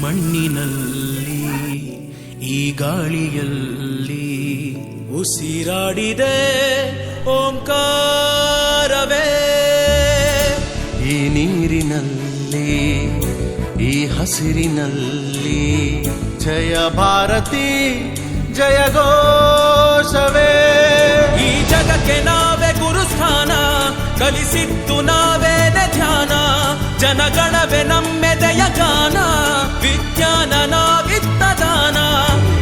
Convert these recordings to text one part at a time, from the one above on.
ಮಣ್ಣಿನಲ್ಲಿ ಈ ಗಾಳಿಯಲ್ಲಿ ಉಸಿರಾಡಿದೆ ಓಂಕಾರವೇ. ಈ ನೀರಿನಲ್ಲಿ ಈ ಹಸಿರಿನಲ್ಲಿ ಜಯ ಭಾರತಿ ಜಯ ಘೋಷವೇ. ಈ ಜಗಕ್ಕೆ ನಾವೇ ಗುರುಸ್ಥಾನ, ಕಲಿಸಿದ್ದು ನಾವೇನೆ ಧ್ಯಾನ. ಜನಗಣವೇ ನಮ್ಮೆದೆಯ ಗಾನ, ವಿಜ್ಞಾನ ನಾವಿತ್ತ ದಾನ.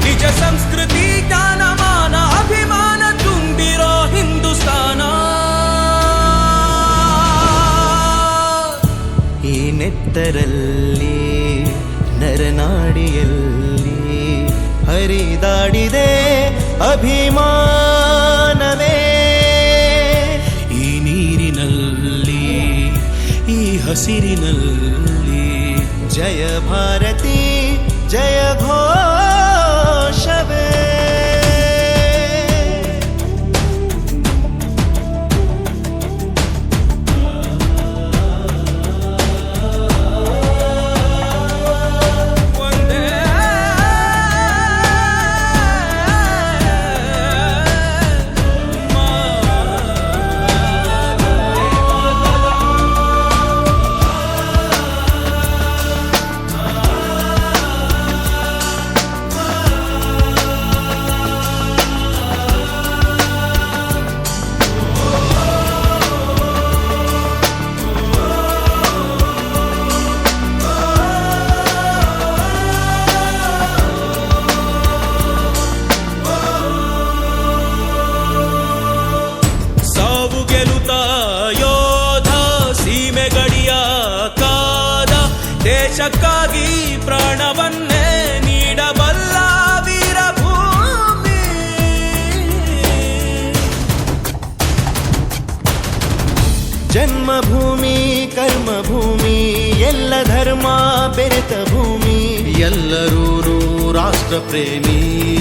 ನಿಜ ಸಂಸ್ಕೃತಿ ಜ್ಞಾನಮಾನ, ಅಭಿಮಾನ ತುಂಬಿರೋ ಹಿಂದೂಸ್ತಾನ. ಈ ನೆತ್ತರಲ್ಲಿ ನರನಾಡಿಯಲ್ಲಿ ಹರಿದಾಡಿದೆ ಅಭಿಮಾನವೇ. ಈ ನೀರಿನಲ್ಲಿ ಈ ಹಸಿರಿನಲ್ಲಿ ಜಯ ಭಾರತಿ ಜಯ ಘೋಷವೇ. ದೇಶಕ್ಕಾಗಿ ಪ್ರಾಣವನ್ನೇ ನೀಡಬಲ್ಲ ವೀರಭೂಮಿ. ಜನ್ಮಭೂಮಿ ಕರ್ಮಭೂಮಿ ಎಲ್ಲ ಧರ್ಮ ಬೆರೆತ ಭೂಮಿ. ಎಲ್ಲರೂ ರಾಷ್ಟ್ರ ಪ್ರೇಮಿ.